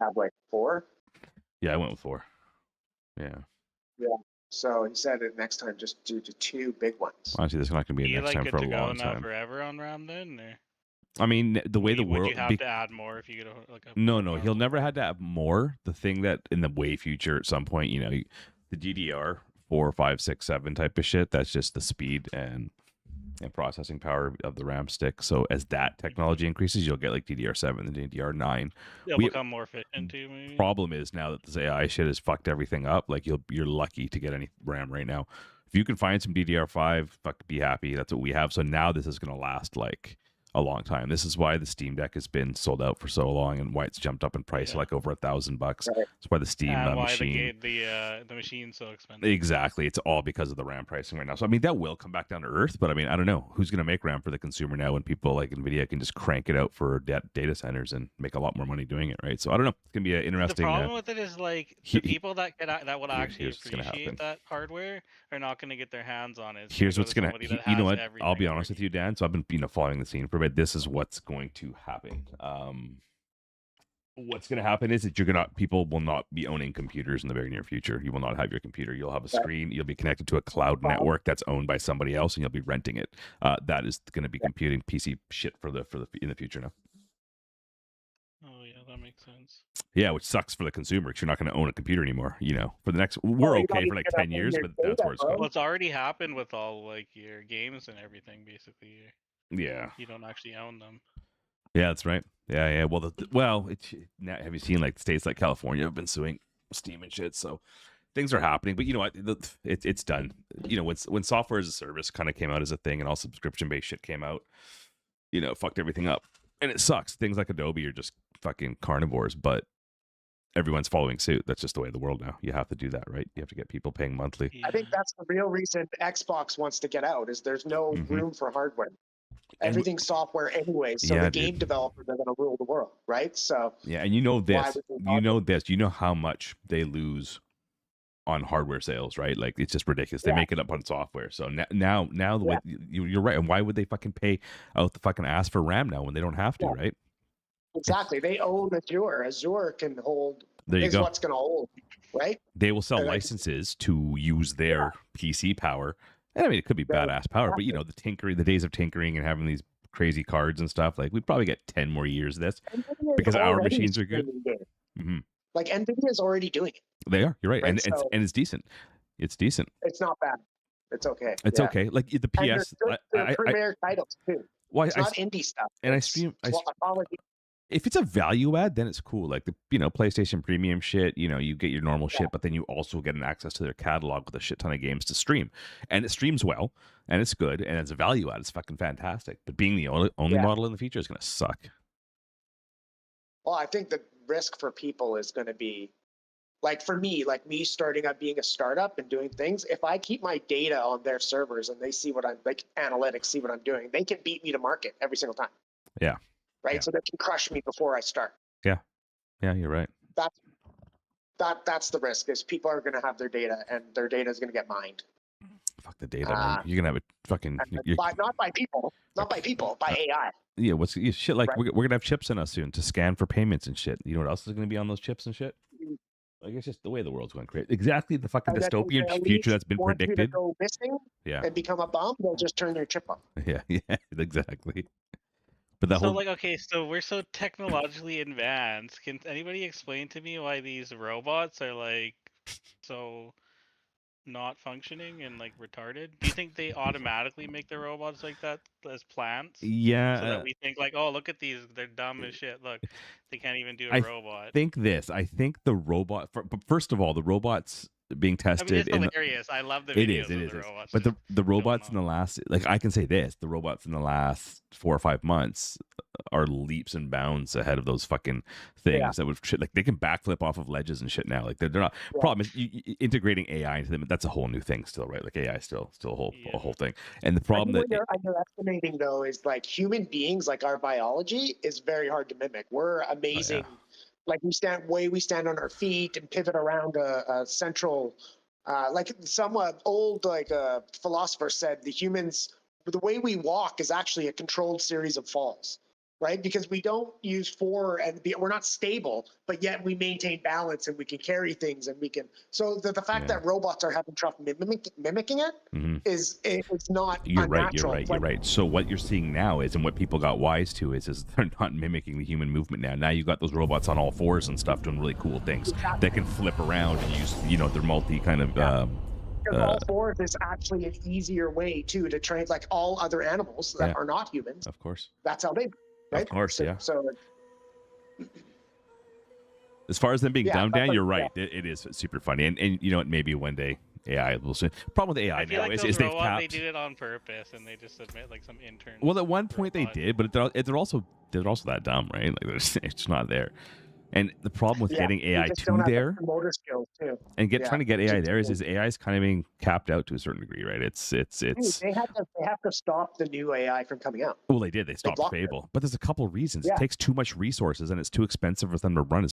have like 4. Yeah, I went with 4. Yeah. Yeah. So he said it next time just do the 2 big ones. Honestly, this is not going to be Are a you next like time good for a to go long now time. forever on RAM then? Or I mean, the way the would world... you have to add more if you get a No, more he'll powerful never card? had to have more. The thing that in the way future at some point, the DDR 4, 5, 6, 7 type of shit, that's just the speed and processing power of the RAM stick. So as that technology increases, you'll get like DDR7 and DDR9. They'll become more efficient too, maybe. Problem is now that this AI shit has fucked everything up, like you're lucky to get any RAM right now. If you can find some DDR5, fuck, be happy. That's what we have. So now this is going to last like a long time. This is why the Steam Deck has been sold out for so long, and why it's jumped up in price to like over $1,000. Right. That's why the Steam And why machine. the machine's so expensive. Exactly, it's all because of the RAM pricing right now. So I mean, that will come back down to earth, but I mean, I don't know who's going to make RAM for the consumer now when people like Nvidia can just crank it out for data centers and make a lot more money doing it, right? So I don't know. It's going to be an interesting. The problem with it is like the people that will actually here's what's gonna happen. appreciate that hardware are not going to get their hands on it. It's Here's gonna what's go to going to, somebody that you know has what? I'll be everything honest with you, Dan. So I've been, following the scene for a bit. This is what's going to happen. What's going to happen is that people will not be owning computers in the very near future. You will not have your computer. You'll have a screen. You'll be connected to a cloud network that's owned by somebody else, and you'll be renting it. That is going to be computing PC shit for the in the future now. Oh yeah, that makes sense. Yeah, which sucks for the consumer because you're not going to own a computer anymore. For the next, we're okay for like 10 years, but that's where it's going. Well, it's already happened with all like your games and everything, basically. Yeah, you don't actually own them. Yeah, that's right. Yeah. Well, now, have you seen like states like California have been suing Steam and shit? So things are happening. But you know what? It's done. When software as a service kind of came out as a thing, and all subscription based shit came out, it fucked everything up, and it sucks. Things like Adobe are just fucking carnivores, but everyone's following suit. That's just the way of the world now. You have to do that, right? You have to get people paying monthly. I think that's the real reason Xbox wants to get out. Is there's no room for hardware. Everything's software anyway, so the game developers are going to rule the world, right? So yeah, and you know how much they lose on hardware sales, right? Like it's just ridiculous. They make it up on software. So now the way you're right. And why would they fucking pay out the fucking ass for RAM now when they don't have to, right? Exactly. They own Azure. Azure can hold. There you go. What's going to hold, right? They will sell licenses to use their PC power. And I mean, it could be badass power, but the days of tinkering and having these crazy cards and stuff, like we'd probably get 10 more years of this because our machines are good. Mm-hmm. Like Nvidia is already doing it. They are. You're right, and it's decent. It's decent. It's not bad. It's okay. It's okay. Like the PS, they're premier titles too. Well, it's not indie stuff. And I stream. If it's a value add, then it's cool. Like the PlayStation Premium shit, you get your normal shit, but then you also get an access to their catalog with a shit ton of games to stream, and it streams well, and it's good, and it's a value add. It's fucking fantastic. But being the only model in the future is going to suck. Well, I think the risk for people is going to be, like for me, starting up being a startup and doing things. If I keep my data on their servers and they see what I'm like, analytics see what I'm doing, they can beat me to market every single time. Yeah. Right, so they can crush me before I start. Yeah, you're right. That's the risk. Is people are going to have their data, and their data is going to get mined. Fuck the data, man. You're gonna have it fucking. Not by people, by AI. Yeah, shit like we're gonna have chips in us soon to scan for payments and shit. You know what else is gonna be on those chips and shit? Like it's just the way the world's going crazy. Exactly the fucking dystopian future that's been predicted. You to go missing, and become a bum. They'll just turn your chip off. Yeah, exactly. But so we're so technologically advanced. Can anybody explain to me why these robots are like so not functioning and like retarded? Do you think they automatically make the robots like that as plants? Yeah. So that we think like, oh, look at these, they're dumb as shit. Look, they can't even do a robot. I think the robot. But first of all, the robots being tested. I mean, it's hilarious. I love the videos of the robots. But the robots in the last, like I can say this, the robots in the last 4 or 5 months are leaps and bounds ahead of those fucking things that would shit. Like they can backflip off of ledges and shit now. Like they're not. Problem is integrating AI into them. That's a whole new thing still, right? Like AI is still a whole thing. And the problem what you're underestimating though is like human beings, like our biology is very hard to mimic. We're amazing. Like we stand on our feet and pivot around a central, like some old philosopher said, the way we walk is actually a controlled series of falls. right? Because we don't use 4 and we're not stable, but yet we maintain balance and we can carry things and we can. So the fact that robots are having trouble mimicking it is it's not You're unnatural. You're right. So what you're seeing now is, and what people got wise to is they're not mimicking the human movement now. Now you got those robots on all fours and stuff doing really cool things. They can flip around and use, their multi kind of. All fours is actually an easier way too to train, like all other animals that are not humans. Of course. That's how they. Right? Of course, So as far as them being dumbed down, you're right. It is super funny, and you know what? Maybe one day AI will. Problem with AI I feel now like is they've capped. They did it on purpose, and they just admit like some intern. Well, at one point they did, but they're also that dumb, right? Like it's not there. And the problem with getting AI to there, motor skills too, and trying to get AI there is AI is kind of being capped out to a certain degree, right? It's. Dude, they have to stop the new AI from coming out. Well, they did. They stopped Fable, but there's a couple of reasons. It takes too much resources, and it's too expensive for them to run.